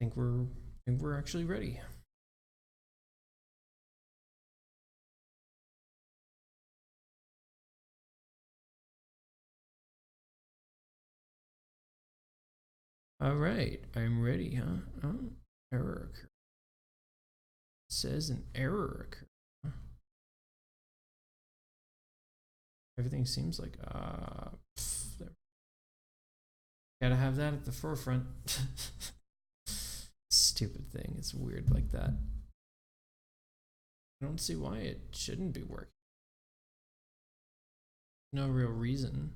think we're actually ready. All right, I'm ready, huh? Oh, error occurred. It says an error occurred. Huh? Everything seems like there. Gotta have that at the forefront. Stupid thing. It's weird like that. I don't see why it shouldn't be working. No real reason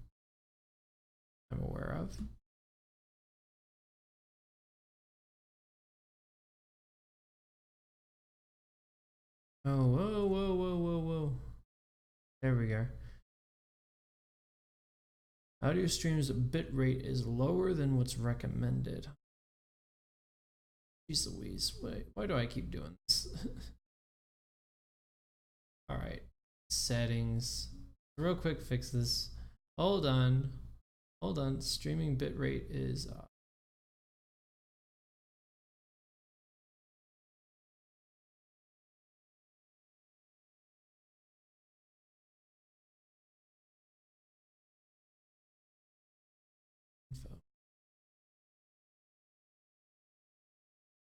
I'm aware of. Oh, whoa, whoa, whoa, whoa, whoa. There we go. Audio stream's bitrate is lower than what's recommended. Jeez Louise, why do I keep doing this? All right, settings. Real quick, fix this. Hold on. Streaming bitrate is info.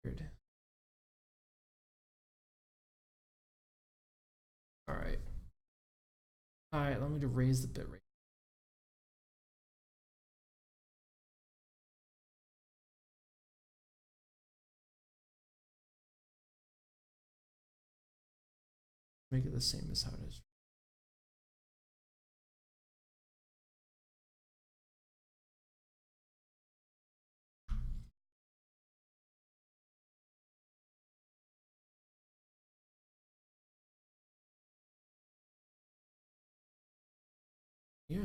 Weird. All right. All right, let me to raise the bitrate. Make it the same as how it is. Yeah.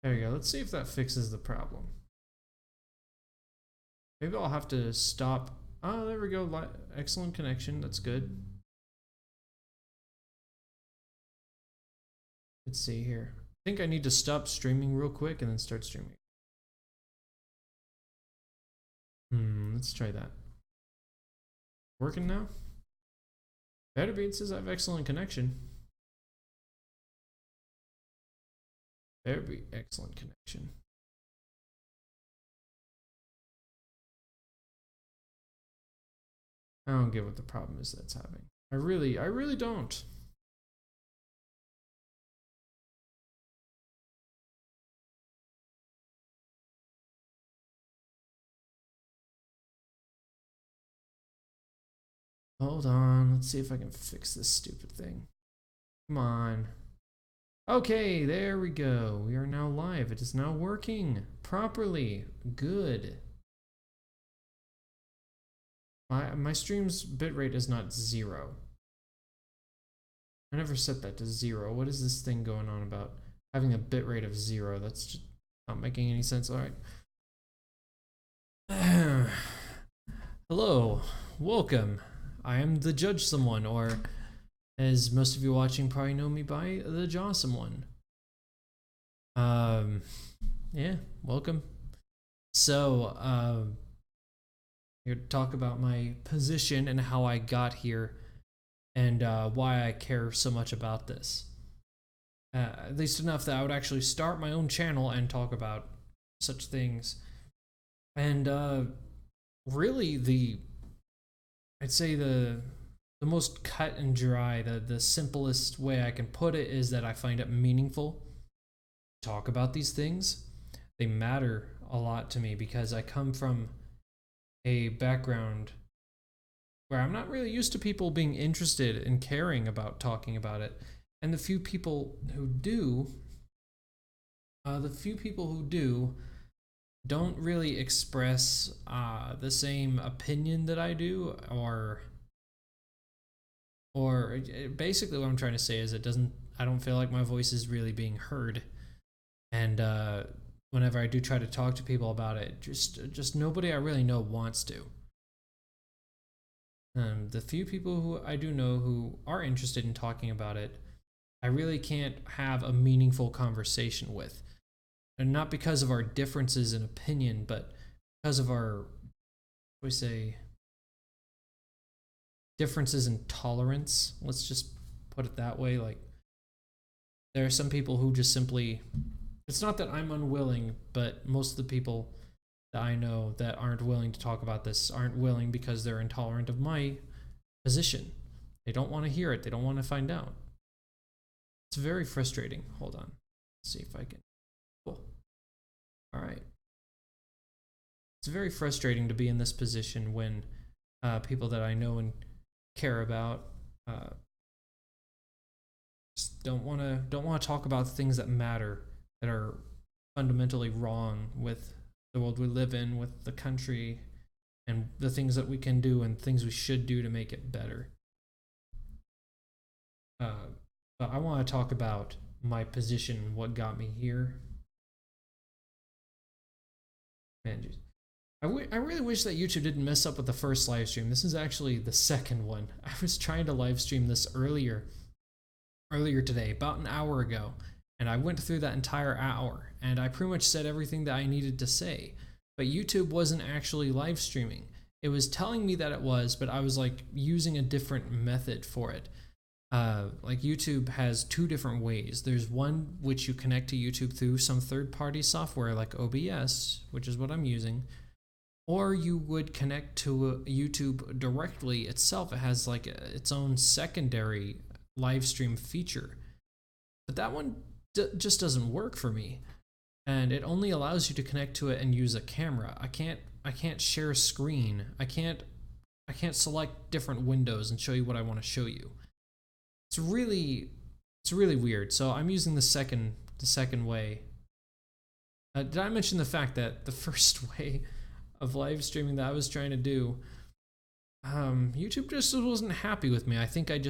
There you go. Let's see if that fixes the problem. Maybe I'll have to stop. Oh, there we go. Excellent connection. That's good. Let's see here. I think I need to stop streaming real quick and then start streaming. Let's try that. Working now? Better be. It says I have excellent connection. Better be excellent connection. I don't get what the problem is that's happening. I really don't. Hold on. Let's see if I can fix this stupid thing. Come on. Okay, there we go. We are now live. It is now working properly. Good. My stream's bitrate is not 0. I never set that to 0. What is this thing going on about? Having a bitrate of 0. That's just not making any sense. All right. Hello. Welcome. I am the Judge Someone, or as most of you watching probably know me by, the Jaw Someone. Yeah, welcome. So, here to talk about my position and how I got here and why I care so much about this. At least enough that I would actually start my own channel and talk about such things. And really, I'd say the most cut and dry, the simplest way I can put it is that I find it meaningful to talk about these things. They matter a lot to me because I come from a background where I'm not really used to people being interested and caring about talking about it. And the few people who do, don't really express the same opinion that I do, or basically what I'm trying to say is I don't feel like my voice is really being heard. And whenever I do try to talk to people about it, just nobody I really know wants to. The few people who I do know who are interested in talking about it, I really can't have a meaningful conversation with. and not because of our differences in opinion, but because of our, we say, differences in tolerance. Let's just put it that way. Like, there are some people who just simply, it's not that I'm unwilling, but most of the people that I know that aren't willing to talk about this aren't willing because they're intolerant of my position. They don't want to hear it. They don't want to find out. It's very frustrating. Hold on. Let's see if I can. Cool. All right. It's very frustrating to be in this position when people that I know and care about just don't want to talk about things that matter, that are fundamentally wrong with the world we live in, with the country, and the things that we can do and things we should do to make it better. But I want to talk about my position, what got me here. Man, geez. I really wish that YouTube didn't mess up with the first live stream. This is actually the second one. I was trying to live stream this earlier today, about an hour ago, and I went through that entire hour, and I pretty much said everything that I needed to say. But YouTube wasn't actually live streaming. It was telling me that it was, but I was like using a different method for it. Like YouTube has two different ways. There's one which you connect to YouTube through some third-party software like OBS, which is what I'm using, or you would connect to YouTube directly itself. It has like its own secondary live stream feature, but that one just doesn't work for me, and it only allows you to connect to it and use a camera. I can't share a screen. I can't select different windows and show you what I want to show you. It's really weird. So I'm using the second way. Did I mention the fact that the first way of live streaming that I was trying to do, YouTube just wasn't happy with me. I think it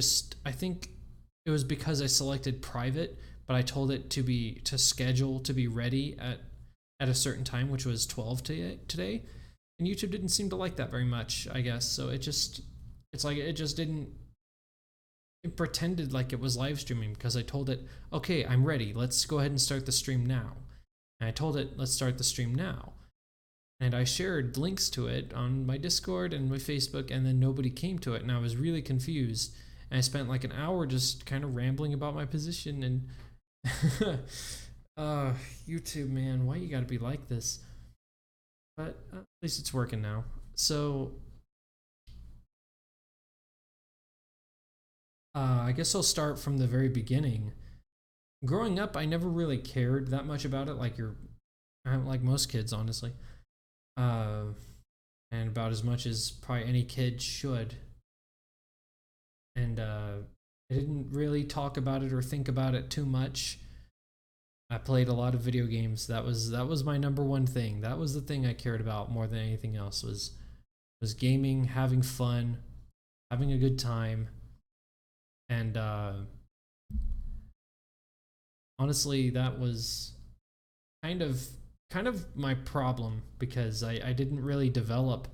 was because I selected private, but I told it to schedule to be ready at a certain time, which was 12 today, and YouTube didn't seem to like that very much, I guess. So it pretended like it was live streaming because I told it, okay, I'm ready. Let's go ahead and start the stream now. And I told it, let's start the stream now. And I shared links to it on my Discord and my Facebook, and then nobody came to it, and I was really confused. And I spent like an hour just kind of rambling about my position, and YouTube, man, why you gotta be like this? But at least it's working now. So I guess I'll start from the very beginning. Growing up, I never really cared that much about it, like most kids, honestly. And about as much as probably any kid should. And I didn't really talk about it or think about it too much. I played a lot of video games. That was my number one thing. That was the thing I cared about more than anything else, was gaming, having fun, having a good time. And honestly, that was kind of my problem, because I didn't really develop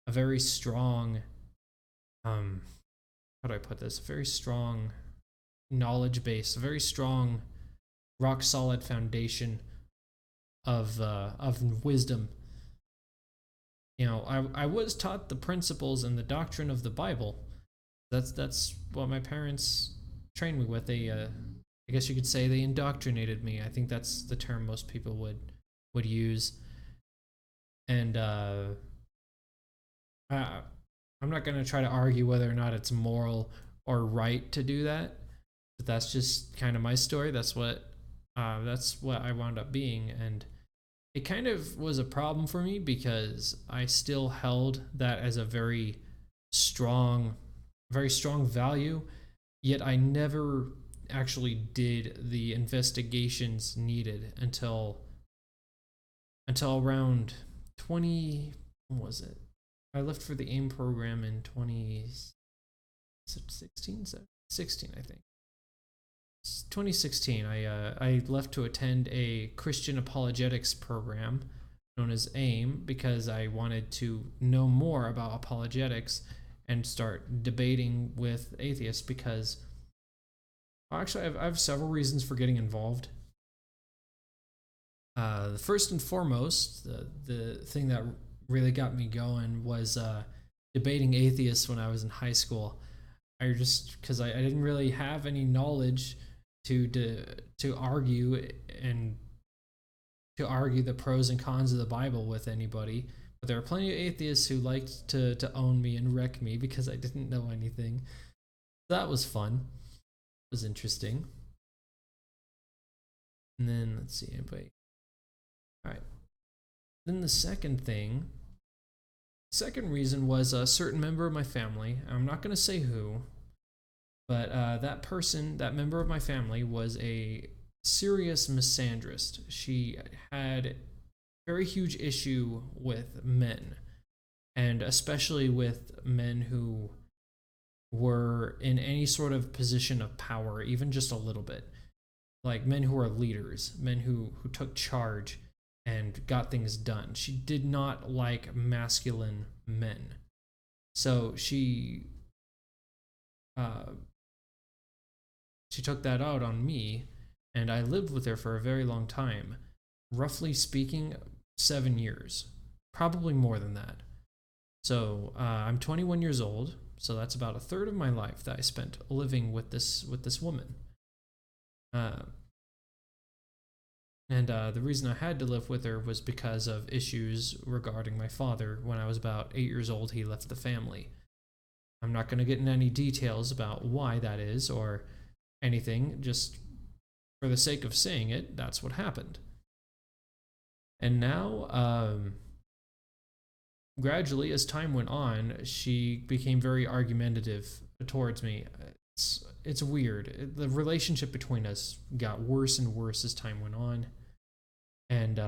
a very strong, how do I put this? A very strong knowledge base, a very strong, rock solid foundation of wisdom. You know, I was taught the principles and the doctrine of the Bible. That's what my parents trained me with. They, I guess you could say, they indoctrinated me. I think that's the term most people would use. And I'm not going to try to argue whether or not it's moral or right to do that, but that's just kind of my story. That's what I wound up being, and it kind of was a problem for me because I still held that as a very strong value, yet I never actually did the investigations needed until around 20, what was it? I left for the AIM program in 2016, I think. 2016, I left to attend a Christian apologetics program known as AIM because I wanted to know more about apologetics and start debating with atheists, because actually I have several reasons for getting involved. The first and foremost, the thing that really got me going was debating atheists when I was in high school. I just because I didn't really have any knowledge to argue and to argue the pros and cons of the Bible with anybody. But there were plenty of atheists who liked to own me and wreck me because I didn't know anything. That was fun. It was interesting. And then let's see anybody. All right. Then the second reason was a certain member of my family. I'm not going to say who, but that member of my family was a serious misandrist. She had very huge issue with men, and especially with men who were in any sort of position of power, even just a little bit. Like men who are leaders, men who took charge and got things done. She did not like masculine men. So she took that out on me, and I lived with her for a very long time. Roughly speaking, 7 years, probably more than that. So I'm 21 years old, so that's about a third of my life that I spent living with this woman. The reason I had to live with her was because of issues regarding my father. When I was about 8 years old, he left the family. I'm not going to get into any details about why that is or anything, just for the sake of saying it, that's what happened. And now, gradually, as time went on, she became very argumentative towards me. It's weird. The relationship between us got worse and worse as time went on. And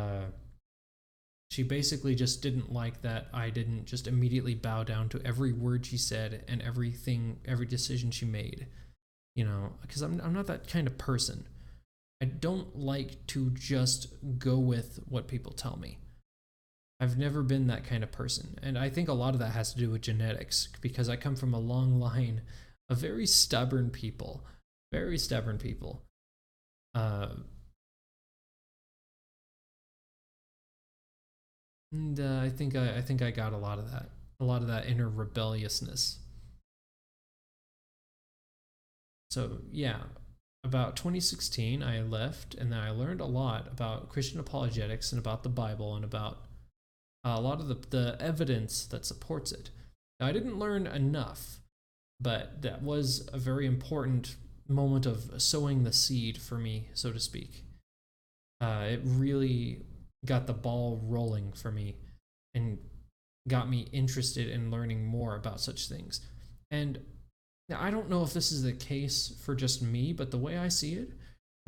she basically just didn't like that I didn't just immediately bow down to every word she said and every decision she made. You know, because I'm not that kind of person. I don't like to just go with what people tell me. I've never been that kind of person. And I think a lot of that has to do with genetics, because I come from a long line of very stubborn people. Very stubborn people. And I think I got a lot of that inner rebelliousness. So yeah, about 2016, I left, and then I learned a lot about Christian apologetics and about the Bible and about a lot of the evidence that supports it. Now, I didn't learn enough, but that was a very important moment of sowing the seed for me, so to speak. It really got the ball rolling for me and got me interested in learning more about such things. And I don't know if this is the case for just me, but the way I see it,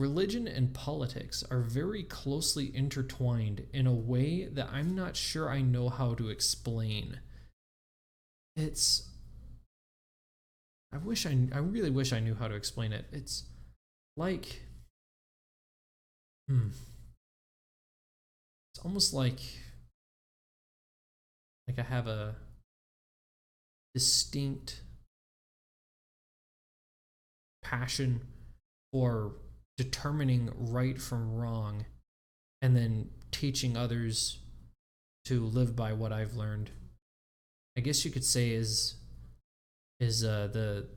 religion and politics are very closely intertwined in a way that I'm not sure I know how to explain. I really wish I knew how to explain it. It's like, it's almost like I have a distinct passion for determining right from wrong and then teaching others to live by what I've learned. I guess you could say is the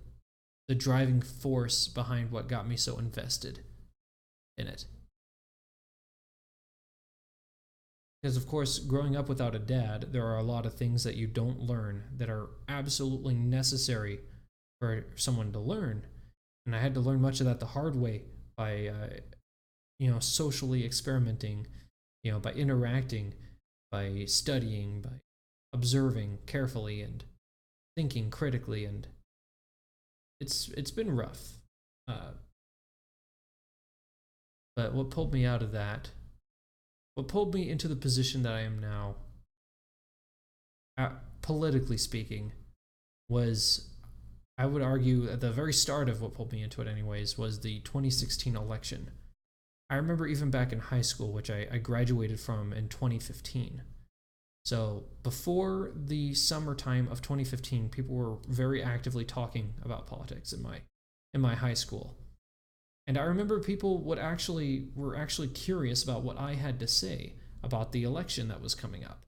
driving force behind what got me so invested in it. Because, of course, growing up without a dad, there are a lot of things that you don't learn that are absolutely necessary for someone to learn. And I had to learn much of that the hard way by, socially experimenting, by interacting, by studying, by observing carefully and thinking critically. And it's been rough. But what pulled me out of that, what pulled me into the position that I am now, politically speaking, was, I would argue, at the very start of what pulled me into it anyways, was the 2016 election. I remember even back in high school, which I graduated from in 2015. So before the summertime of 2015, people were very actively talking about politics in my high school. And I remember people were actually curious about what I had to say about the election that was coming up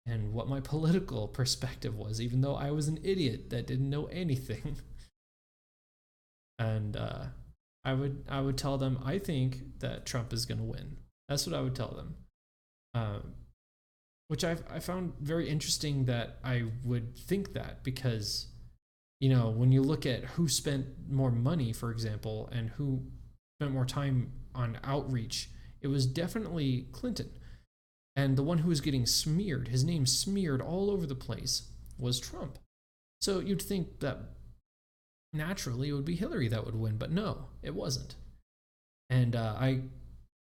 and what my political perspective was, even though I was an idiot that didn't know anything. And I would tell them I think that Trump is going to win. That's what I would tell them, which I found very interesting that I would think that, because when you look at who spent more money, for example, and who spent more time on outreach, it was definitely Clinton. And the one who was getting smeared, his name smeared all over the place, was Trump. So you'd think that naturally it would be Hillary that would win, but no, it wasn't. And I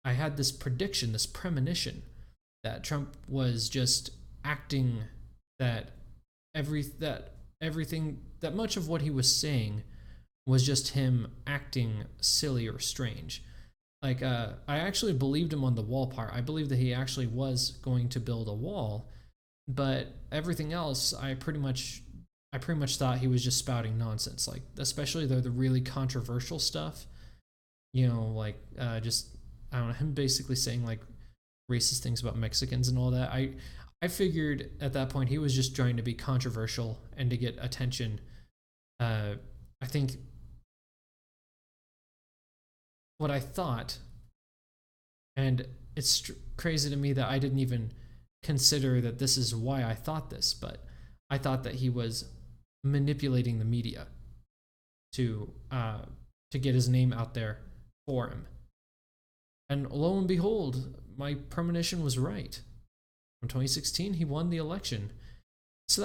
had this prediction, this premonition, that Trump was just acting, that everything, that much of what he was saying was just him acting silly or strange. Like, I actually believed him on the wall part. I believed that he actually was going to build a wall, but everything else, I pretty much thought he was just spouting nonsense. Like, especially the really controversial stuff, like just, I don't know, him basically saying like racist things about Mexicans and all that. I figured at that point he was just trying to be controversial and to get attention. I think what I thought, and it's crazy to me that I didn't even consider that this is why I thought this, but I thought that he was manipulating the media to get his name out there for him. And lo and behold, my premonition was right. In 2016, he won the election. So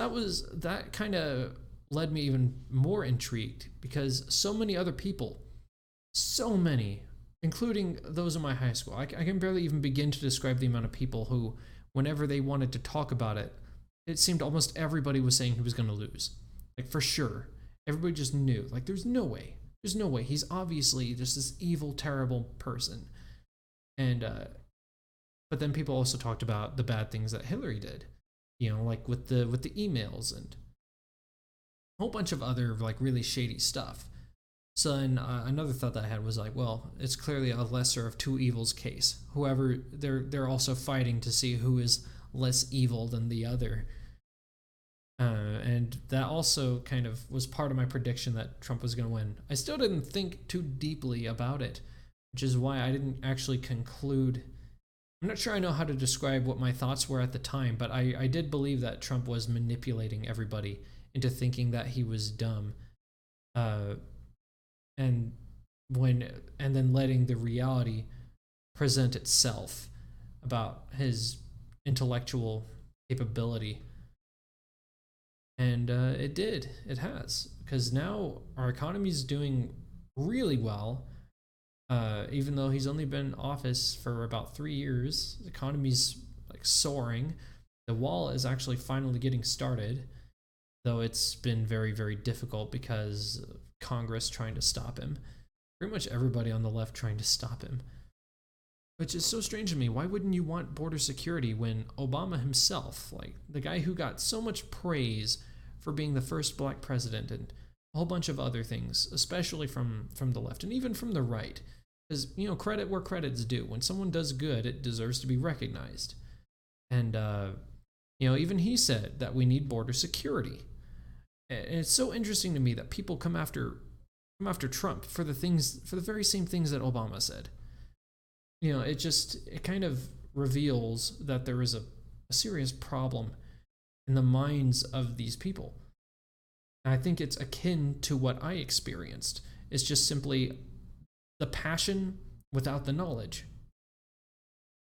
that kind of led me even more intrigued, because so many other people, so many, including those in my high school, I can barely even begin to describe the amount of people who, whenever they wanted to talk about it, it seemed almost everybody was saying he was going to lose. Like, for sure. Everybody just knew. Like, there's no way. There's no way. He's obviously just this evil, terrible person. And, but then people also talked about the bad things that Hillary did, like with the emails and a whole bunch of other like really shady stuff. So then another thought that I had was like, well, it's clearly a lesser of two evils case. Whoever they're also fighting to see who is less evil than the other. And that also kind of was part of my prediction that Trump was going to win. I still didn't think too deeply about it, which is why I didn't actually conclude. I'm not sure I know how to describe what my thoughts were at the time, but I did believe that Trump was manipulating everybody into thinking that he was dumb. And then letting the reality present itself about his intellectual capability. And it has, because now our economy is doing really well. Even though he's only been in office for about 3 years, the economy's like soaring. The wall is actually finally getting started, though it's been very, very difficult because of Congress trying to stop him. Pretty much everybody on the left trying to stop him. Which is so strange to me. Why wouldn't you want border security when Obama himself, like the guy who got so much praise for being the first black president and a whole bunch of other things, especially from the left and even from the right, because credit where credit's due. When someone does good, it deserves to be recognized. And even he said that we need border security. And it's so interesting to me that people come after Trump for the very same things that Obama said. It kind of reveals that there is a serious problem in the minds of these people. And I think it's akin to what I experienced. It's just simply the passion without the knowledge,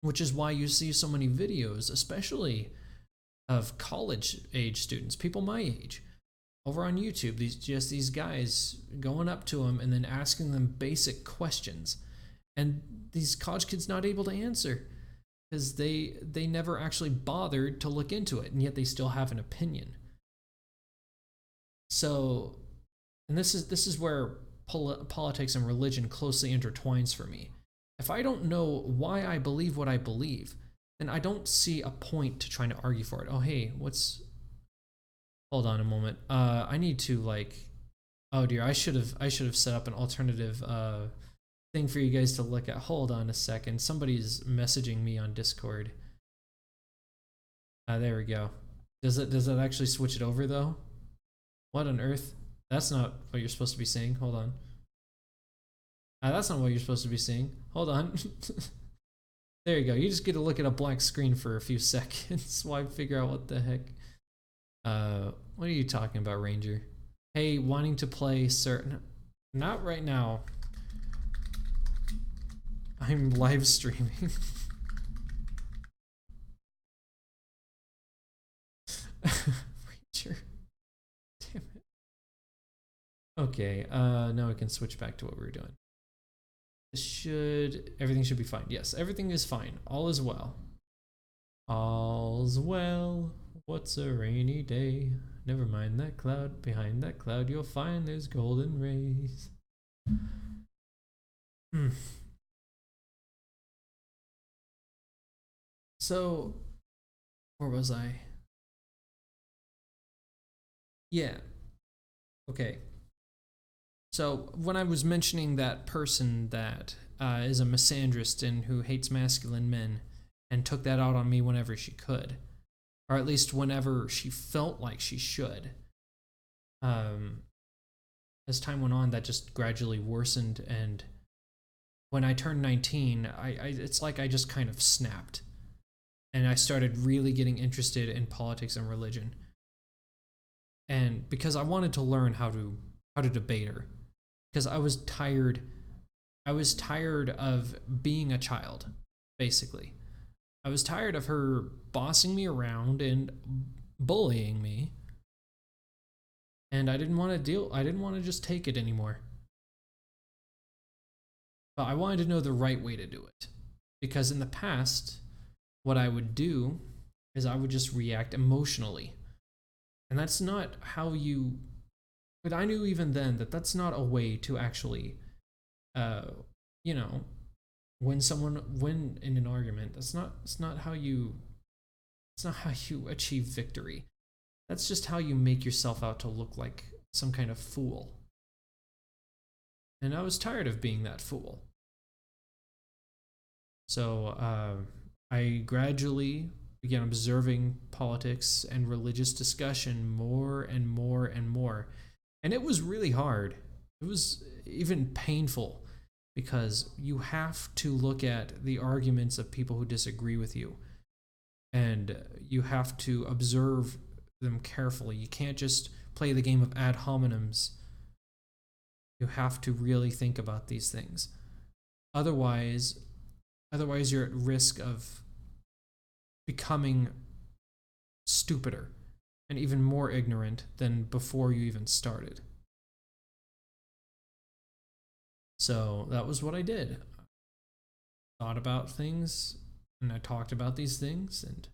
which is why you see so many videos, especially of college age students, people my age, over on YouTube. These guys going up to them and then asking them basic questions, and these college kids not able to answer because they never actually bothered to look into it, and yet they still have an opinion. So, and this is where politics and religion closely intertwines for me. If I don't know why I believe what I believe, then I don't see a point to trying to argue for it. Oh, hey, hold on a moment. I need to oh dear, I should have set up an alternative thing for you guys to look at. Hold on a second. Somebody's messaging me on Discord. There we go. Does it actually switch it over though? What on earth? That's not what you're supposed to be saying. Hold on. That's not what you're supposed to be seeing. Hold on. There you go. You just get to look at a black screen for a few seconds while I figure out what the heck. What are you talking about, Ranger? Hey, wanting to play certain... Not right now. I'm live streaming. Ranger. Damn it. Okay, now we can switch back to what we were doing. Everything should be fine. Yes, everything is fine. All is well. All's well. What's a rainy day? Never mind that cloud. Behind that cloud you'll find there's golden rays. So, where was I? Yeah. Okay. So when I was mentioning that person that is a misandrist and who hates masculine men and took that out on me whenever she could, or at least whenever she felt like she should, as time went on, that just gradually worsened. And when I turned 19, it's like I just kind of snapped, and I started really getting interested in politics and religion. And because I wanted to learn how to debate her. Because I was tired of being a child, basically. I was tired of her bossing me around and bullying me. And I didn't want to just take it anymore. But I wanted to know the right way to do it. Because in the past, what I would do is I would just react emotionally. And that's not how you... But I knew even then that that's not a way to actually, win in an argument. It's not how you achieve victory. That's just how you make yourself out to look like some kind of fool. And I was tired of being that fool. So I gradually began observing politics and religious discussion more and more and more. And it was really hard. It was even painful because you have to look at the arguments of people who disagree with you. And you have to observe them carefully. You can't just play the game of ad hominems. You have to really think about these things. Otherwise you're at risk of becoming stupider and even more ignorant than before you even started. So that was what I did. I thought about things, and I talked about these things, and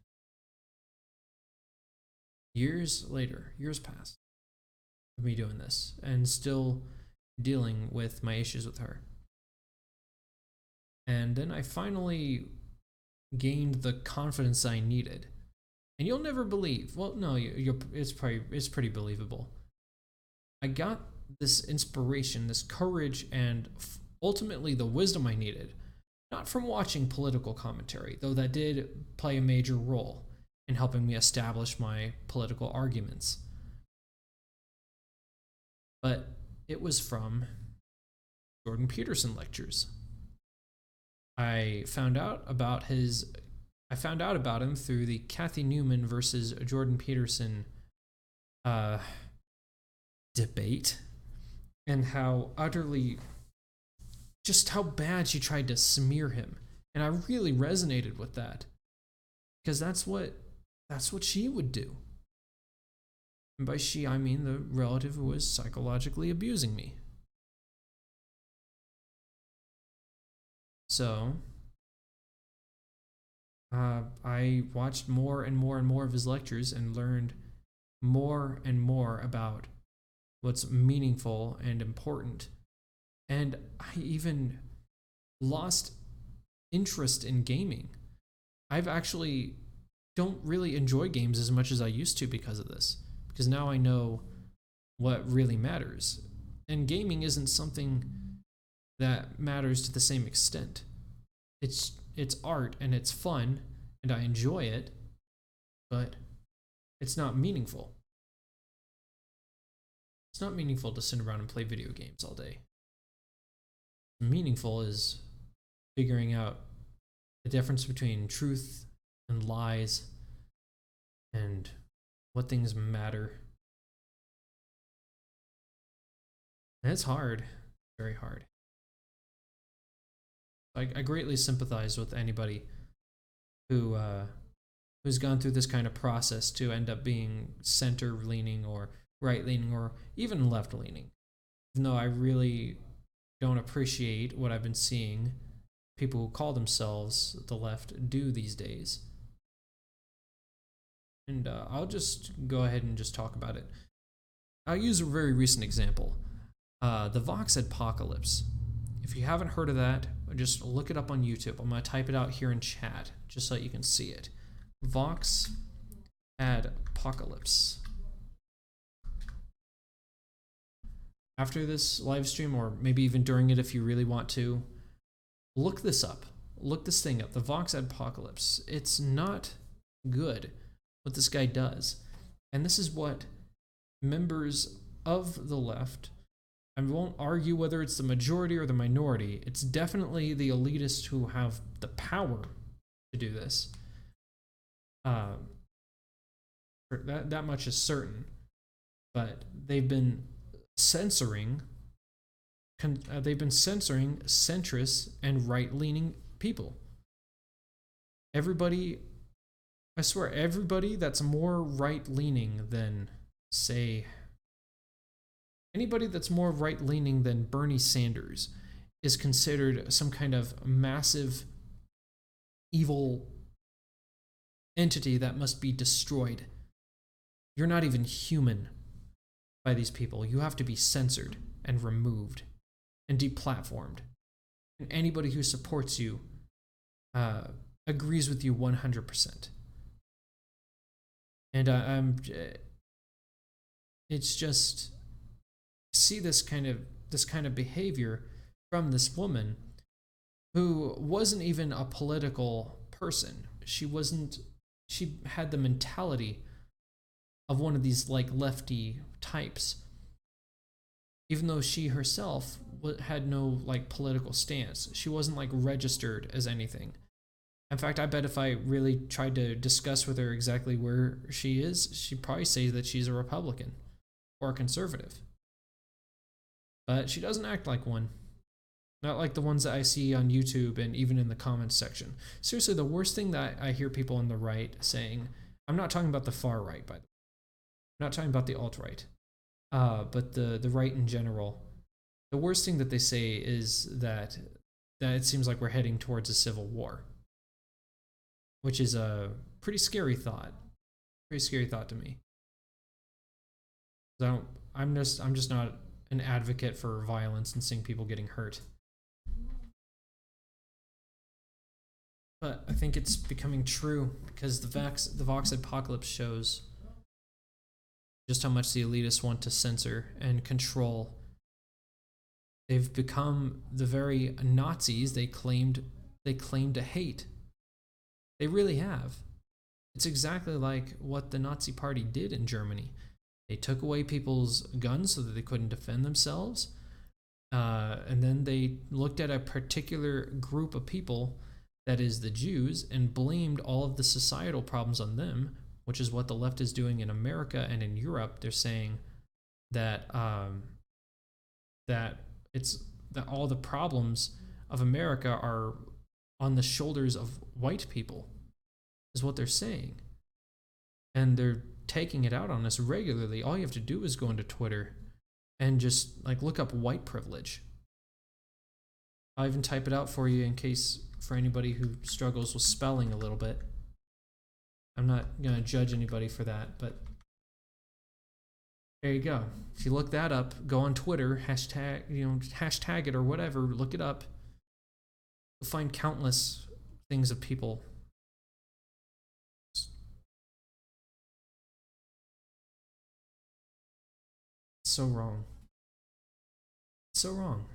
years passed of me doing this, and still dealing with my issues with her. And then I finally gained the confidence I needed. And you'll never believe. Well, no, it's pretty believable. I got this inspiration, this courage, and ultimately the wisdom I needed, not from watching political commentary, though that did play a major role in helping me establish my political arguments. But it was from Jordan Peterson lectures. I found out about him through the Kathy Newman versus Jordan Peterson debate, and how bad she tried to smear him. And I really resonated with that, because that's what she would do. And by she, I mean the relative who was psychologically abusing me. So I watched more and more and more of his lectures and learned more and more about what's meaningful and important. And I even lost interest in gaming. I've actually don't really enjoy games as much as I used to because of this. Because now I know what really matters. And gaming isn't something that matters to the same extent. It's art and it's fun and I enjoy it, but it's not meaningful. It's not meaningful to sit around and play video games all day. Meaningful is figuring out the difference between truth and lies and what things matter. And it's hard, very hard. I greatly sympathize with anybody who who's gone through this kind of process to end up being center leaning or right leaning or even left leaning. Even though I really don't appreciate what I've been seeing people who call themselves the left do these days. And I'll just go ahead and just talk about it. I'll use a very recent example. The Vox Apocalypse. If you haven't heard of that, just look it up on YouTube. I'm going to type it out here in chat just so you can see it. Vox Apocalypse. After this live stream, or maybe even during it if you really want to, look this up. Look this thing up. The Vox Apocalypse. It's not good what this guy does. And this is what members of the left, I won't argue whether it's the majority or the minority, it's definitely the elitists who have the power to do this. That much is certain. But they've been censoring centrist and right-leaning people. Everybody, I swear, everybody that's more right-leaning than, say, anybody that's more right-leaning than Bernie Sanders is considered some kind of massive evil entity that must be destroyed. You're not even human by these people. You have to be censored and removed and deplatformed. And anybody who supports you agrees with you 100%. And it's just see this kind of behavior from this woman who wasn't even a political person. She had the mentality of one of these like lefty types, even though she herself had no like political stance. She wasn't like registered as anything. In fact, I bet if I really tried to discuss with her exactly where she is, she'd probably say that she's a Republican or a conservative. But she doesn't act like one. Not like the ones that I see on YouTube and even in the comments section. Seriously, the worst thing that I hear people on the right saying, I'm not talking about the far right, by the way. I'm not talking about the alt-right, but the right in general. The worst thing that they say is that it seems like we're heading towards a civil war, which is a pretty scary thought. Pretty scary thought to me. I'm just not an advocate for violence and seeing people getting hurt. But I think it's becoming true because the Vox Apocalypse shows just how much the elitists want to censor and control. They've become the very Nazis they claim to hate. They really have. It's exactly like what the Nazi Party did in Germany. They took away people's guns so that they couldn't defend themselves. And then they looked at a particular group of people, that is the Jews, and blamed all of the societal problems on them, which is what the left is doing in America and in Europe. They're saying that that all the problems of America are on the shoulders of white people, is what they're saying. And they're taking it out on us regularly. All you have to do is go into Twitter and just like look up white privilege. I'll even type it out for you in case for anybody who struggles with spelling a little bit. I'm not going to judge anybody for that, but there you go. If you look that up, go on Twitter, hashtag it or whatever, look it up. You'll find countless things of people. So wrong. So wrong.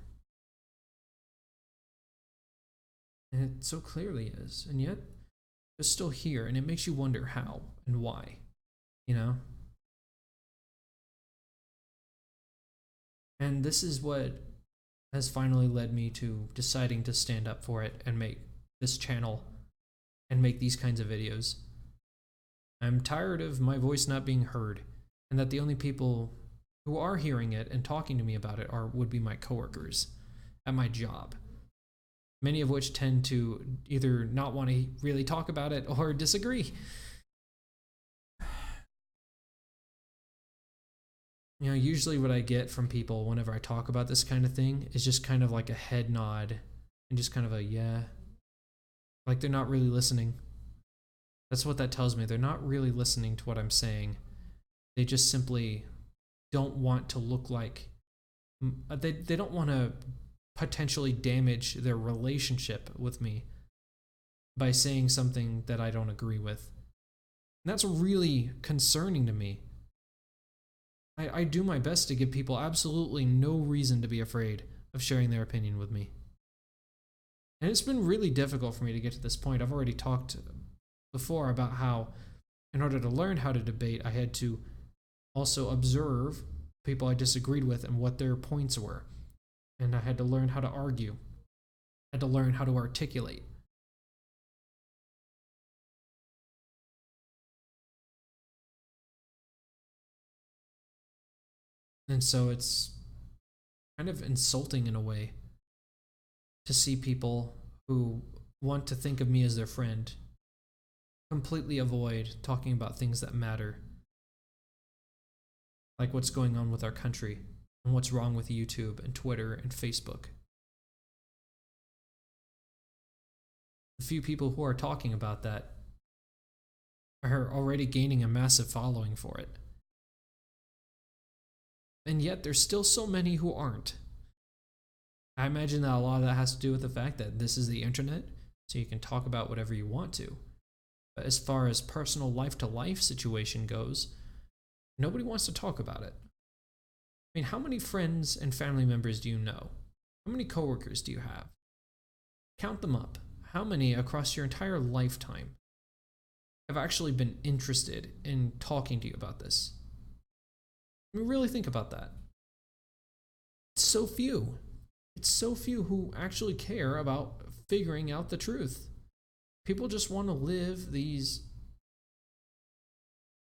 And it so clearly is. And yet, it's still here, and it makes you wonder how and why, you know? And this is what has finally led me to deciding to stand up for it and make this channel and make these kinds of videos. I'm tired of my voice not being heard, and that the only people who are hearing it and talking to me about it would be my coworkers at my job. Many of which tend to either not want to really talk about it or disagree. You know, usually what I get from people whenever I talk about this kind of thing is just kind of like a head nod and just kind of a yeah. Like they're not really listening. That's what that tells me. They're not really listening to what I'm saying. They just simply don't want to look like they don't want to potentially damage their relationship with me by saying something that I don't agree with. And that's really concerning to me. I do my best to give people absolutely no reason to be afraid of sharing their opinion with me. And it's been really difficult for me to get to this point. I've already talked before about how, in order to learn how to debate, I had to also observe people I disagreed with and what their points were. And I had to learn how to argue. I had to learn how to articulate. And so it's kind of insulting in a way to see people who want to think of me as their friend completely avoid talking about things that matter. Like what's going on with our country and what's wrong with YouTube and Twitter and Facebook. The few people who are talking about that are already gaining a massive following for it. And yet there's still so many who aren't. I imagine that a lot of that has to do with the fact that this is the internet, so you can talk about whatever you want to. But as far as personal life-to-life situation goes, nobody wants to talk about it. I mean, how many friends and family members do you know? How many coworkers do you have? Count them up. How many across your entire lifetime have actually been interested in talking to you about this? I mean, really think about that. It's so few. It's so few who actually care about figuring out the truth. People just want to live these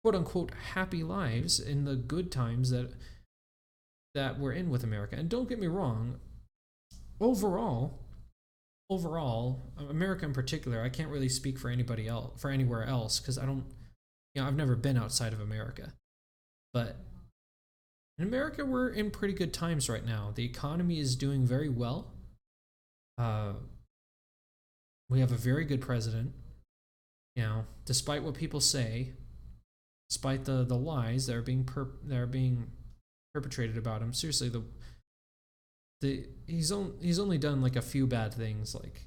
quote-unquote happy lives in the good times that we're in with America. And don't get me wrong, overall, America in particular, I can't really speak for anybody else, for anywhere else, because I've never been outside of America. But in America, we're in pretty good times right now. The economy is doing very well. We have a very good president. You know, despite what people say, despite the lies that are being perpetrated about him. Seriously, he's only done like a few bad things, like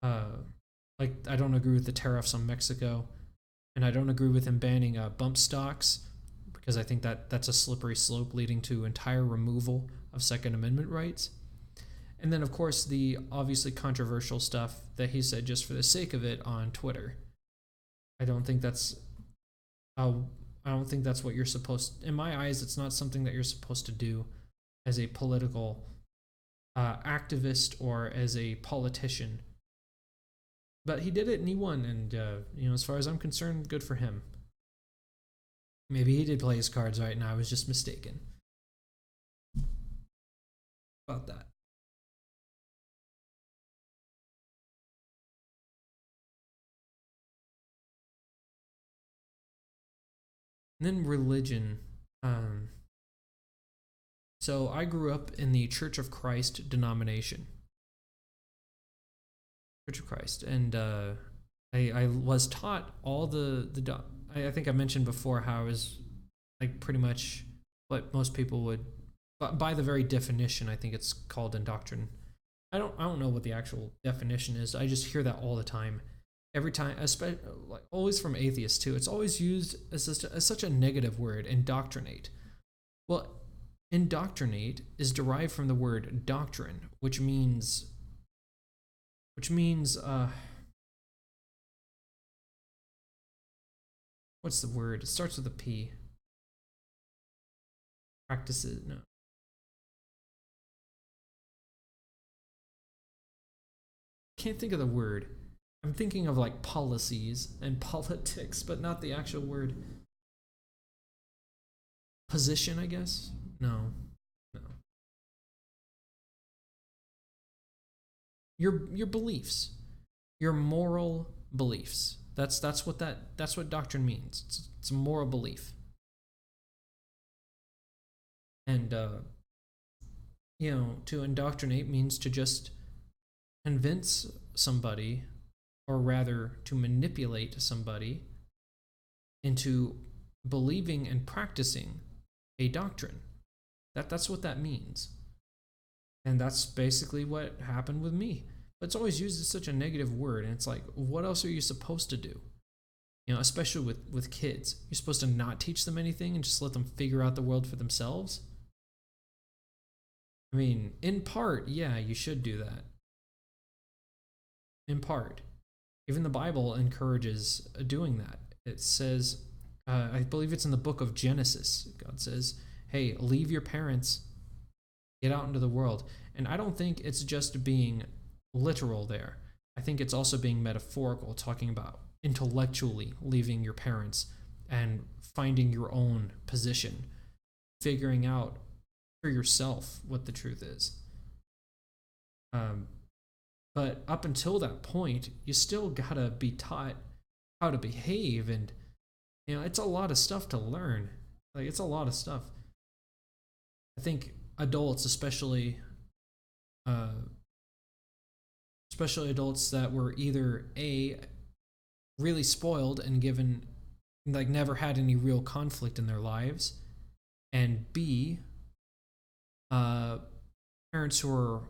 I don't agree with the tariffs on Mexico, and I don't agree with him banning bump stocks, because I think that's a slippery slope leading to entire removal of Second Amendment rights. And then, of course, the obviously controversial stuff that he said just for the sake of it on Twitter. I don't think that's what you're supposed to, in my eyes, it's not something that you're supposed to do as a political activist or as a politician. But he did it and he won, and as far as I'm concerned, good for him. Maybe he did play his cards right and I was just mistaken about that. And then religion. So I grew up in the Church of Christ denomination. Church of Christ. And I was taught all I think I mentioned before how I was like pretty much what most people would, by the very definition, I think it's called indoctrination. I don't know what the actual definition is. I just hear that all the time. Every time, especially, like, always from atheists too. It's always used as such a negative word, indoctrinate. Well, indoctrinate is derived from the word doctrine, which means which means what's the word? It starts with a P. Practices, no. Can't think of the word. I'm thinking of like policies and politics, but not the actual word. Position, I guess? No. No. Your beliefs. Your moral beliefs. That's what doctrine means. It's a moral belief. And to indoctrinate means to just convince somebody, or rather to manipulate somebody into believing and practicing a doctrine. That's what that means. And that's basically what happened with me. But it's always used as such a negative word, and it's like, what else are you supposed to do? Especially with kids. You're supposed to not teach them anything and just let them figure out the world for themselves? I mean, in part, yeah, you should do that. In part. Even the Bible encourages doing that. It says, I believe it's in the book of Genesis, God says, hey, leave your parents, get out into the world. And I don't think it's just being literal there. I think it's also being metaphorical, talking about intellectually leaving your parents and finding your own position, figuring out for yourself what the truth is. But up until that point, you still gotta be taught how to behave, and it's a lot of stuff to learn. Like, it's a lot of stuff. I think adults, especially adults that were either really spoiled and given, like, never had any real conflict in their lives, and B, parents who are,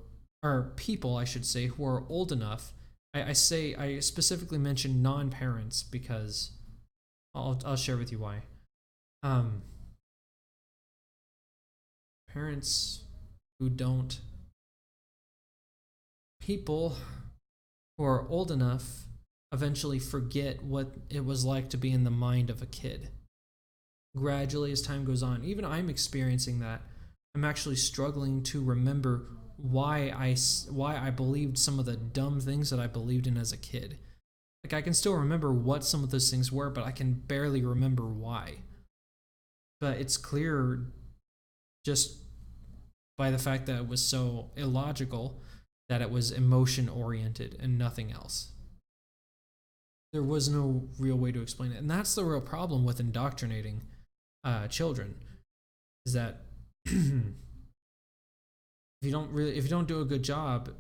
or people, I should say, who are old enough. I specifically mention non-parents because I'll share with you why. Parents who don't, people who are old enough eventually forget what it was like to be in the mind of a kid. Gradually, as time goes on, even I'm experiencing that. I'm actually struggling to remember why I believed some of the dumb things that I believed in as a kid. Like, I can still remember what some of those things were, but I can barely remember why. But it's clear just by the fact that it was so illogical that it was emotion oriented and nothing else. There was no real way to explain it. And that's the real problem with indoctrinating children, is that if you don't do a good job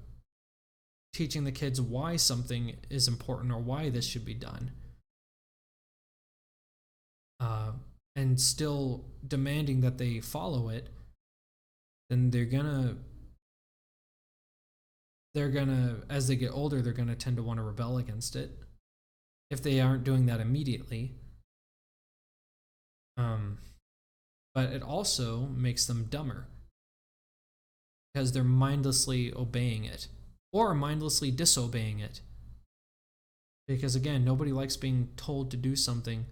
teaching the kids why something is important or why this should be done, and still demanding that they follow it, then they're gonna, as they get older, they're gonna tend to want to rebel against it if they aren't doing that immediately. But it also makes them dumber because they're mindlessly obeying it or mindlessly disobeying it. Because again, nobody likes being told to do something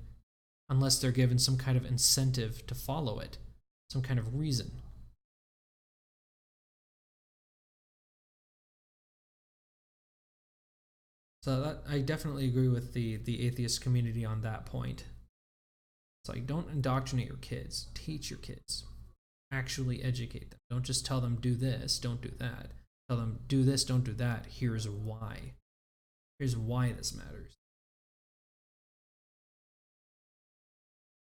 unless they're given some kind of incentive to follow it, some kind of reason. So that, I definitely agree with the atheist community on that point. It's like, don't indoctrinate your kids, teach your kids, actually educate them. Don't just tell them do this, don't do that. Tell them do this, don't do that. Here's why. Here's why this matters.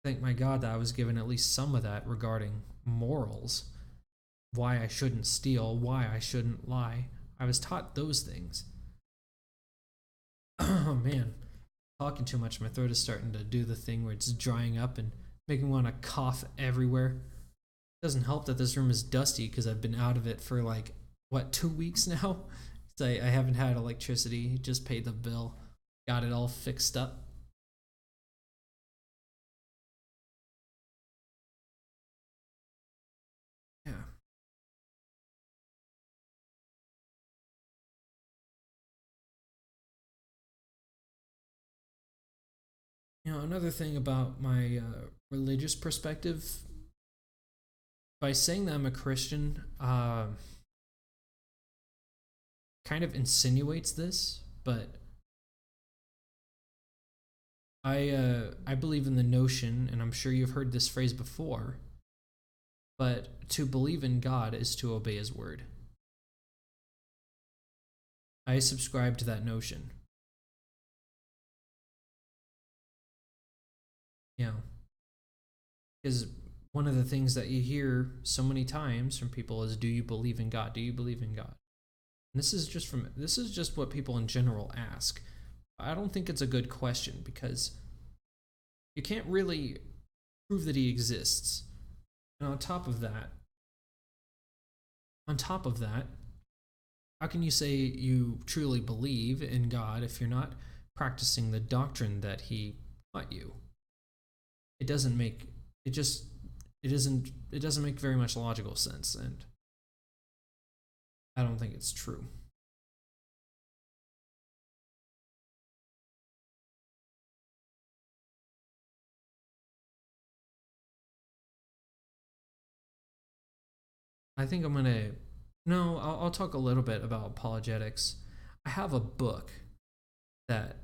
Thank my God that I was given at least some of that regarding morals. Why I shouldn't steal, why I shouldn't lie. I was taught those things. Oh man, talking too much. My throat is starting to do the thing where it's drying up and making me want to cough everywhere. It doesn't help that this room is dusty because I've been out of it for like, what, 2 weeks now? So I haven't had electricity, just paid the bill, got it all fixed up. Yeah. Another thing about my religious perspective, by saying that I'm a Christian, kind of insinuates this, but I believe in the notion, and I'm sure you've heard this phrase before, but to believe in God is to obey His word. I subscribe to that notion. Because one of the things that you hear so many times from people is, "Do you believe in God? Do you believe in God?" And this is just what people in general ask. I don't think it's a good question because you can't really prove that He exists. And on top of that, how can you say you truly believe in God if you're not practicing the doctrine that He taught you? It doesn't make it just it doesn't make very much logical sense, and I don't think it's true. I think I'm gonna no, I'll talk a little bit about apologetics. I have a book that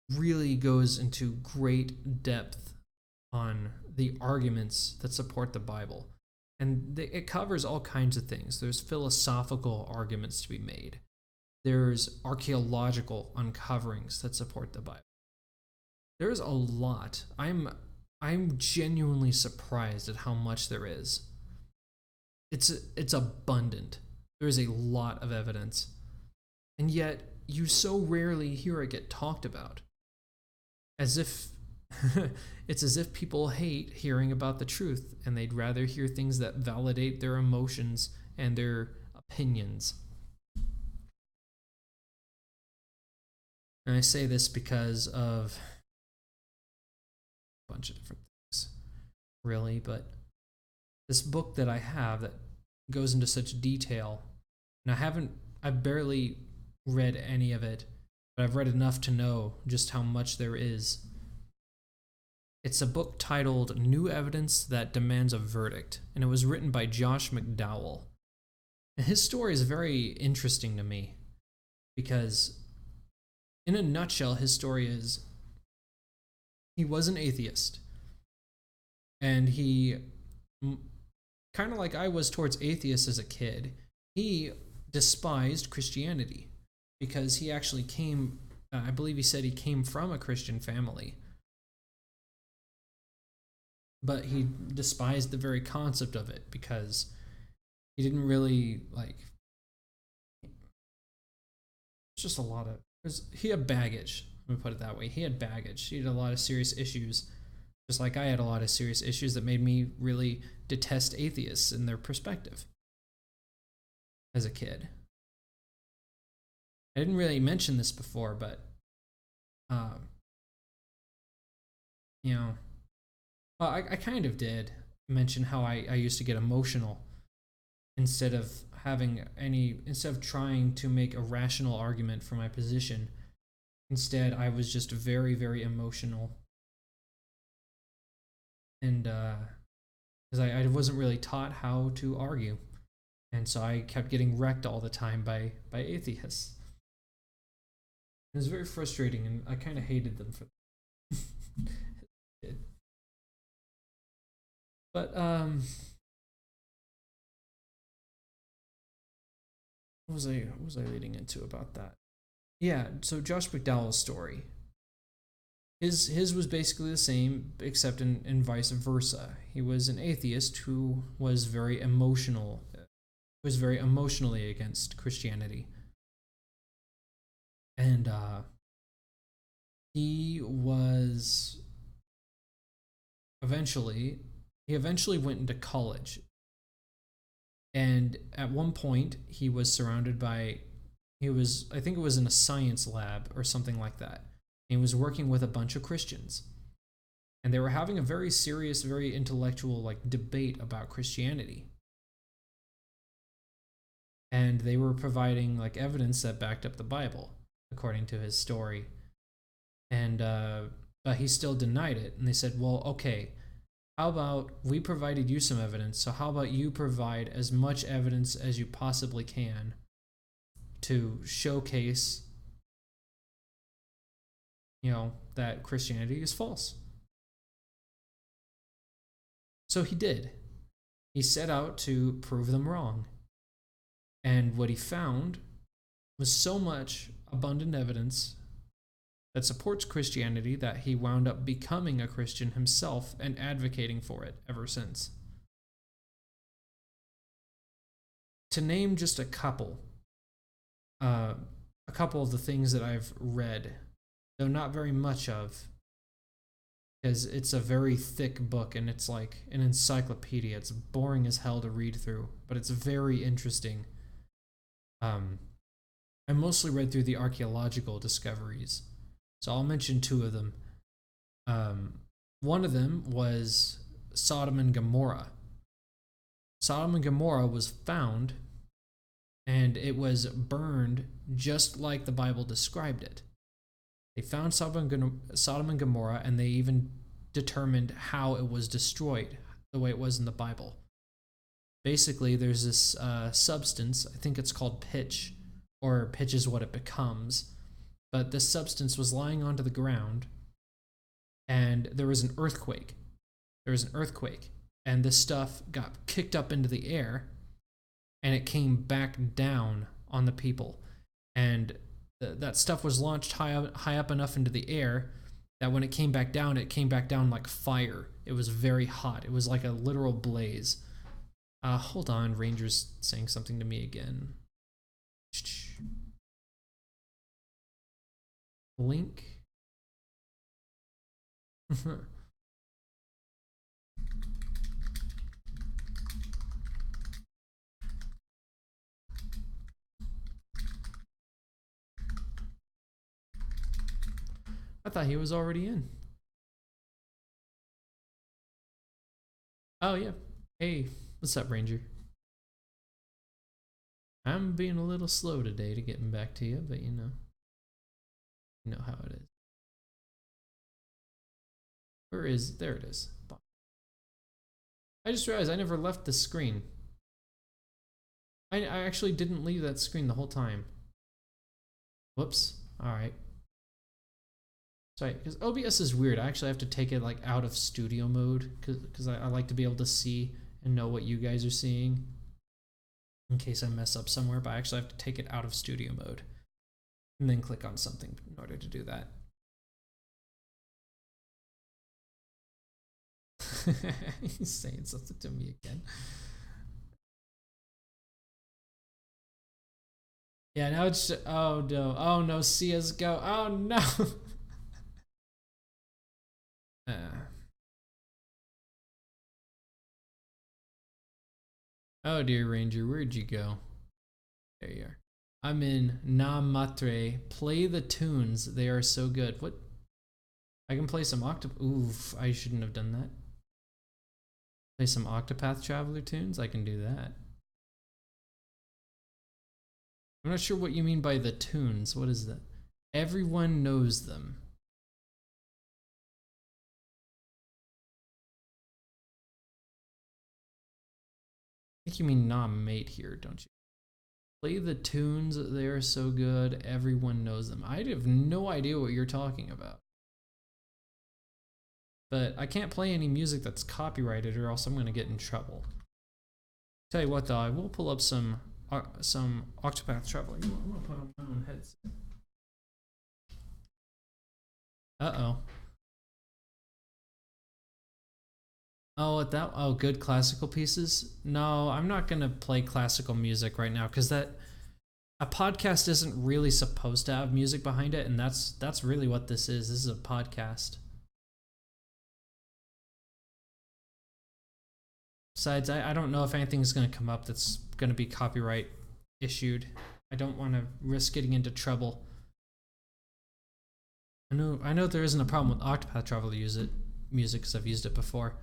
really goes into great depth on the arguments that support the Bible. And it covers all kinds of things. There's philosophical arguments to be made. There's archaeological uncoverings that support the Bible. There's a lot. I'm genuinely surprised at how much there is. It's abundant. There is a lot of evidence. And yet you so rarely hear it get talked about. As if it's as if people hate hearing about the truth and they'd rather hear things that validate their emotions and their opinions. And I say this because of a bunch of different things, really, but this book that I have that goes into such detail, and I've barely read any of it, but I've read enough to know just how much there is. It's a book titled New Evidence That Demands a Verdict, and it was written by Josh McDowell. And his story is very interesting to me because, in a nutshell, his story is he was an atheist, and he, kind of like I was towards atheists as a kid, he despised Christianity because he actually came, I believe he said he came from a Christian family. But he despised the very concept of it because he didn't really like. It's just a lot of. He had baggage. Let me put it that way. He had baggage. He had a lot of serious issues, just like I had a lot of serious issues that made me really detest atheists and their perspective as a kid. I didn't really mention this before, but well, I kind of did mention how I used to get emotional instead of trying to make a rational argument for my position. Instead, I was just very, very emotional. And because I wasn't really taught how to argue. And so I kept getting wrecked all the time by atheists. It was very frustrating, and I kind of hated them for it. But what was I leading into about that? Yeah, so Josh McDowell's story. His was basically the same, except in vice versa. He was an atheist who was very emotionally against Christianity. And he eventually went into college. And at one point, he was surrounded by, I think it was in a science lab or something like that. And he was working with a bunch of Christians. And they were having a very serious, very intellectual debate about Christianity. And they were providing evidence that backed up the Bible, according to his story. And but he still denied it. And they said, well, okay, how about we provided you some evidence, so how about you provide as much evidence as you possibly can to showcase, that Christianity is false. So he did. He set out to prove them wrong. And what he found was so much abundant evidence that supports Christianity that he wound up becoming a Christian himself and advocating for it ever since. To name just a couple of the things that I've read, though not very much of, because it's a very thick book and it's like an encyclopedia. It's boring as hell to read through, but it's very interesting. I mostly read through the archaeological discoveries, so I'll mention two of them. One of them was Sodom and Gomorrah. Sodom and Gomorrah was found, and it was burned just like the Bible described it. They found Sodom and Gomorrah, and they even determined how it was destroyed, the way it was in the Bible. Basically, there's this substance, I think it's called pitch, or pitch is what it becomes, but this substance was lying onto the ground, and there was an earthquake. And this stuff got kicked up into the air, and it came back down on the people. And that stuff was launched high up enough into the air that when it came back down like fire. It was very hot. It was like a literal blaze. Hold on, Ranger's saying something to me again. Link. I thought he was already in. Oh, yeah. Hey, what's up, Ranger? I'm being a little slow today to getting back to you, but you know how it is. There it is. I just realized I never left the screen. I actually didn't leave that screen the whole time. Whoops. Alright. Sorry, because OBS is weird. I actually have to take it like out of studio mode because I like to be able to see and know what you guys are seeing in case I mess up somewhere, but I actually have to take it out of studio mode and then click on something in order to do that. He's saying something to me again. Yeah, now it's just, oh no, CSGO, oh no. Oh dear, Ranger, where'd you go? There you are. I'm in Na Matre. Play the tunes. They are so good. What? I can play some Oof, I shouldn't have done that. Play some Octopath Traveler tunes? I can do that. I'm not sure what you mean by the tunes. What is that? Everyone knows them. I think you mean nom mate here, don't you? Play the tunes, they are so good, everyone knows them. I have no idea what you're talking about. But I can't play any music that's copyrighted or else I'm gonna get in trouble. Tell you what though, I will pull up some Octopath Traveler. I'm gonna put on my own headset. Uh-oh. Oh, good classical pieces? No, I'm not gonna play classical music right now because a podcast isn't really supposed to have music behind it, and that's really what this is. This is a podcast. Besides, I don't know if anything's gonna come up that's gonna be copyright issued. I don't want to risk getting into trouble. I know there isn't a problem with Octopath Traveler music because I've used it before.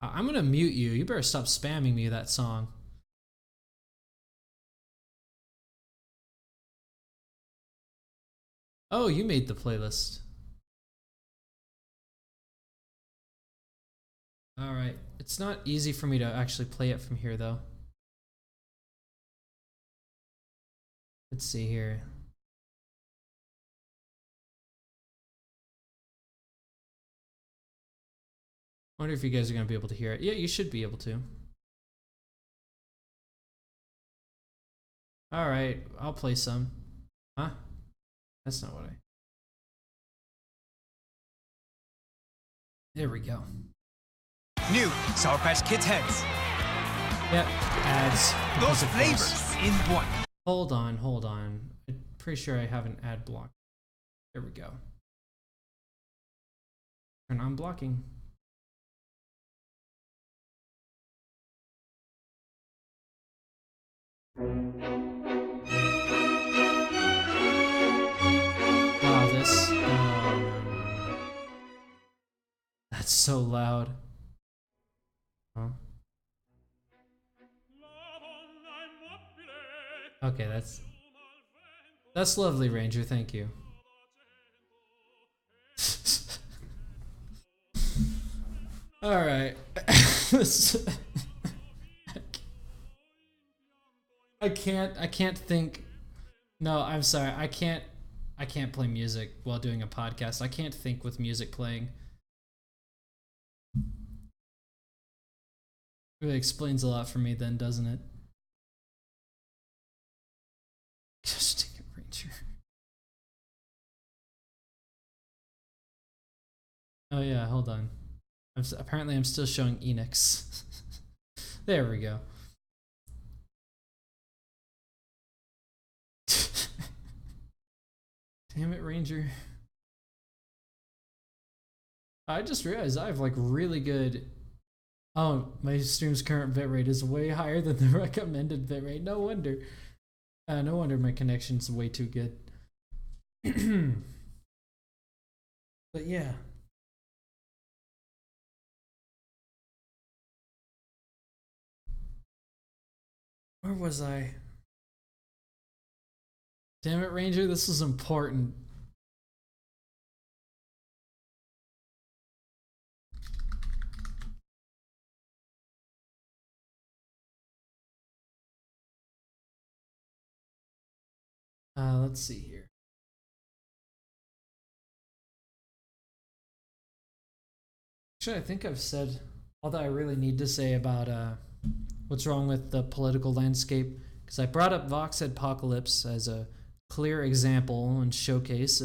I'm gonna mute you. You better stop spamming me that song. Oh, you made the playlist. It's not easy for me to actually play it from here, though. Let's see here. I wonder if you guys are going to be able to hear it. Yeah, you should be able to. All right, I'll play some. Huh? That's not what I... There we go. New Sour Patch Kids heads. Yep, ads. Those flavors in one. Hold on, hold on. I'm pretty sure I have an ad block. There we go. Turn on blocking. Wow, this... no. That's so loud. Huh? Okay, that's lovely, Ranger. Thank you. All right. I can't think. No, I'm sorry. I can't play music while doing a podcast. I can't think with music playing. Really explains a lot for me then, doesn't it? Just take a Ranger. Oh yeah, hold on. Apparently I'm still showing Enix. There we go. Damn it, Ranger. I just realized I have like really good... Oh, my stream's current bitrate is way higher than the recommended bitrate. No wonder. No wonder my connection's way too good. But yeah. Where was I? Damn it, Ranger, this is important. Let's see here. Actually, I think I've said all that I really need to say about what's wrong with the political landscape, because I brought up Vox Apocalypse as a clear example and showcase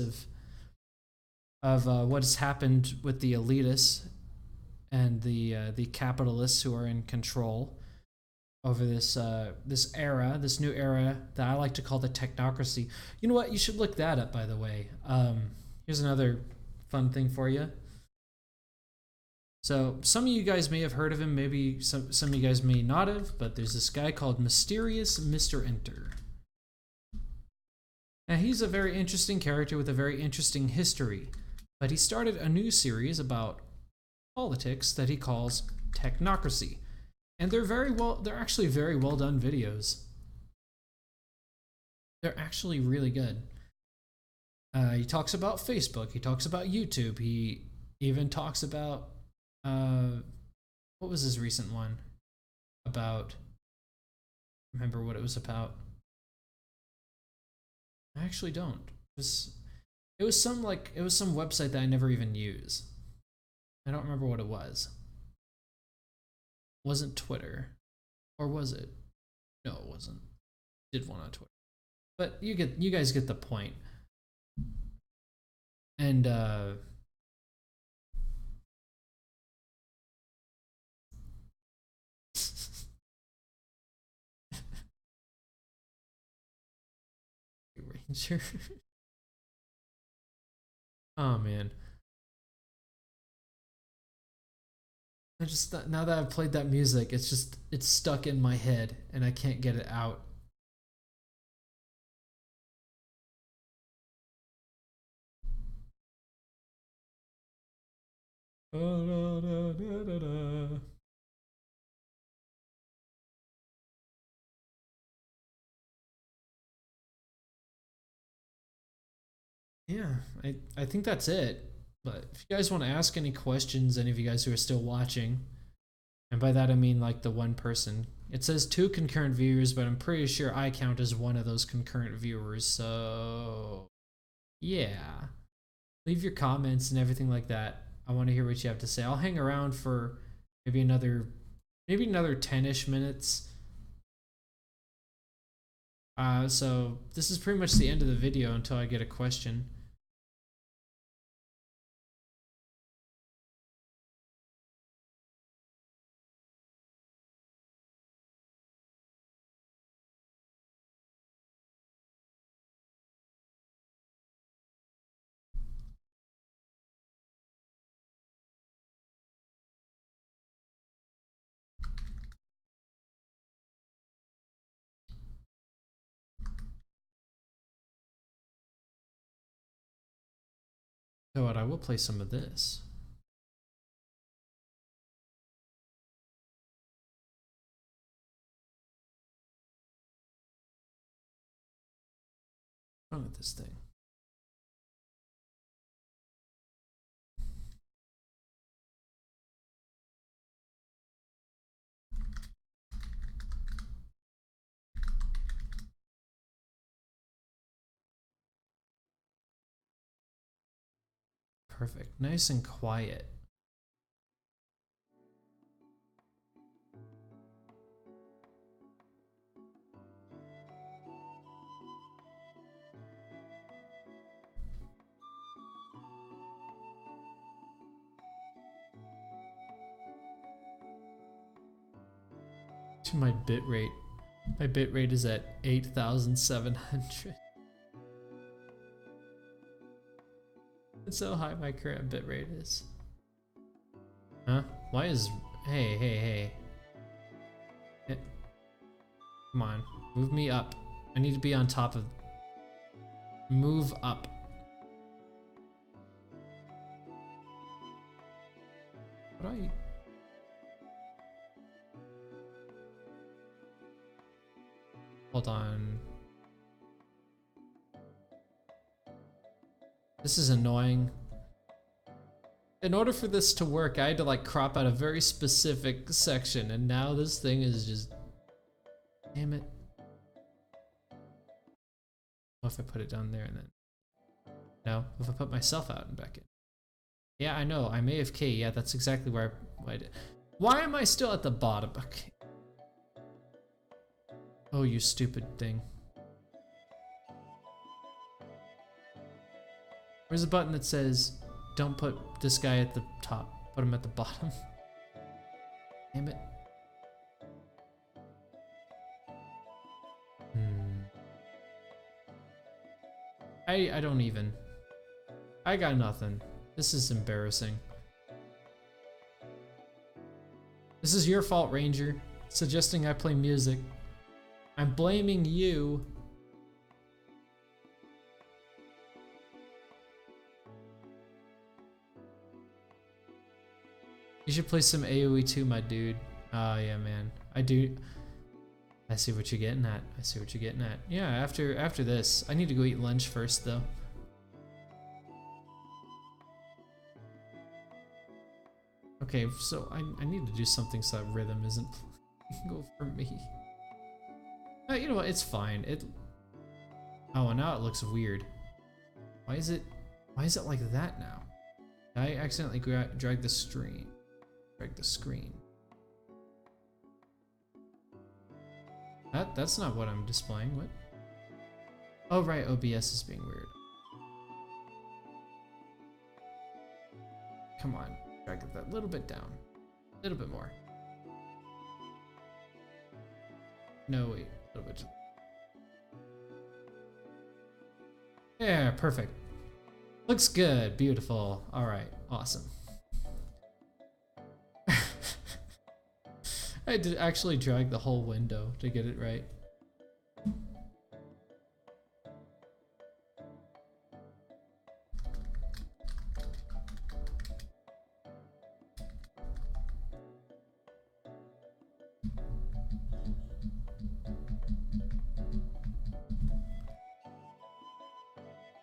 of what has happened with the elitists and the capitalists who are in control over this this new era that I like to call the technocracy. You know what? You should look that up, by the way. Here's another fun thing for you. So some of you guys may have heard of him, maybe some of you guys may not have, but there's this guy called Mysterious Mr. Enter. Now he's a very interesting character with a very interesting history, but he started a new series about politics that he calls Technocracy. And they're actually very well done videos. They're actually really good. He talks about Facebook, he talks about YouTube, he even talks about what was his recent one about? Remember what it was about? I actually don't. It was some website that I never even use. I don't remember what it was. Wasn't Twitter, or was it? No, it wasn't. Did one on Twitter, but you guys get the point. And Ranger. Oh man. I just now that I've played that music, it's stuck in my head and I can't get it out. Yeah, I think that's it. But if you guys want to ask any questions, any of you guys who are still watching, And by that I mean like the one person. It says 2 concurrent viewers, but I'm pretty sure I count as one of those concurrent viewers, so yeah. Leave your comments and everything like that. I want to hear what you have to say. I'll hang around for maybe another 10-ish minutes. So this is pretty much the end of the video until I get a question. So what? I will play some of this. What's wrong with this thing? Perfect. Nice and quiet. To my bit rate. My bit rate is at 8,700. That's how high my current bit rate is. Huh? Why is... Hey. Come on. Move me up. I need to be on top of... Move up. What do I... Hold on. This is annoying. In order for this to work, I had to like crop out a very specific section, and now this thing is just... Damn it. What if I put it down there and then... No, if I put myself out and back in. Yeah, I know, I'm AFK. Yeah, that's exactly where I did. Why am I still at the bottom? Okay. Oh, you stupid thing. Where's the button that says, don't put this guy at the top, put him at the bottom? Damn it. I don't even. I got nothing. This is embarrassing. This is your fault, Ranger, suggesting I play music. I'm blaming you. You should play some AoE too, my dude. Oh yeah, man. I do. I see what you're getting at. I see what you're getting at. Yeah, after this, I need to go eat lunch first, though. Okay, so I need to do something so that rhythm isn't go for me. You know what? It's fine. Oh, and now it looks weird. Why is it like that now? I accidentally dragged the screen. Drag the screen. That's not what I'm displaying. What? Oh right, OBS is being weird. Come on, drag it that little bit down. A little bit more. No, wait, a little bit. Yeah, perfect. Looks good, beautiful. All right, awesome. I had to actually drag the whole window to get it right.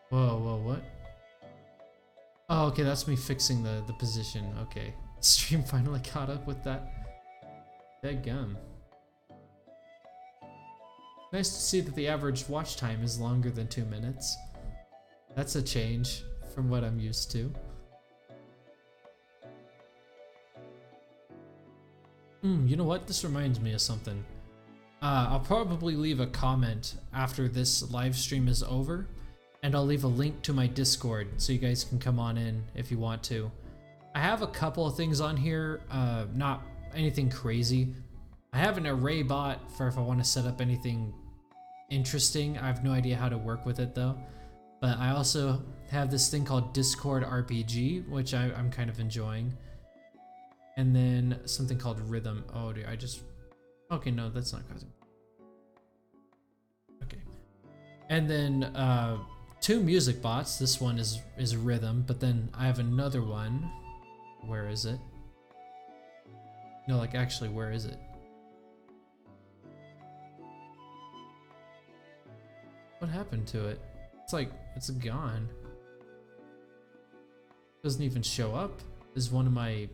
Whoa, what? Oh, okay, that's me fixing the position. Okay. Stream finally caught up with that. Dadgum. Nice to see that the average watch time is longer than 2 minutes. That's a change from what I'm used to. You know what? This reminds me of something. I'll probably leave a comment after this live stream is over, and I'll leave a link to my Discord so you guys can come on in if you want to. I have a couple of things on here, not anything crazy. I have an array bot for if I want to set up anything interesting. I have no idea how to work with it though. But I also have this thing called Discord RPG, which I'm kind of enjoying. And then something called Rhythm. Oh, dude, okay, no, that's not causing. Okay. And then 2 music bots. This one is Rhythm, but then I have another one. Where is it? No, like actually, where is it? What happened to it? It's like, it's gone. Doesn't even show up as one of my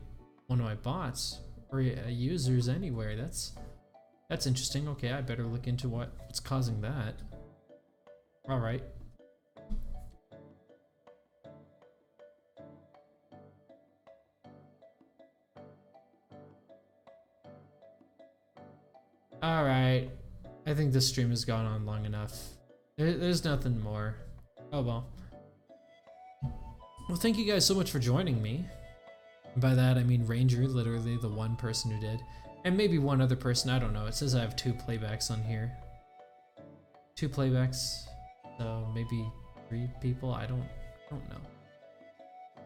bots or users anywhere. That's interesting. Okay, I better look into what's causing that. All right. All right. I think this stream has gone on long enough. There's nothing more. Oh well. Well, thank you guys so much for joining me. By that I mean Ranger, literally the one person who did. And maybe one other person, I don't know. It says I have 2 playbacks on here. 2 playbacks, so maybe 3 people, I don't know.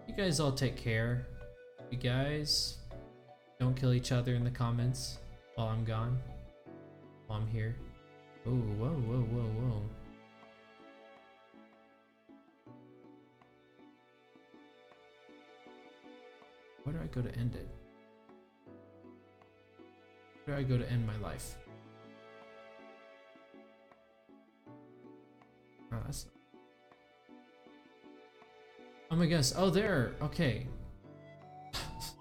You guys all take care. You guys don't kill each other in the comments while I'm gone. While I'm here. Oh, whoa, whoa, whoa, whoa. Where do I go to end it? Where do I go to end my life? Oh, that's... Oh my gosh. Oh, there. Okay.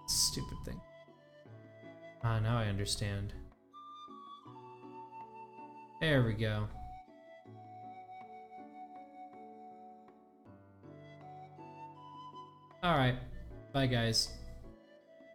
Stupid thing. Ah, now I understand. There we go. Alright. Bye, guys.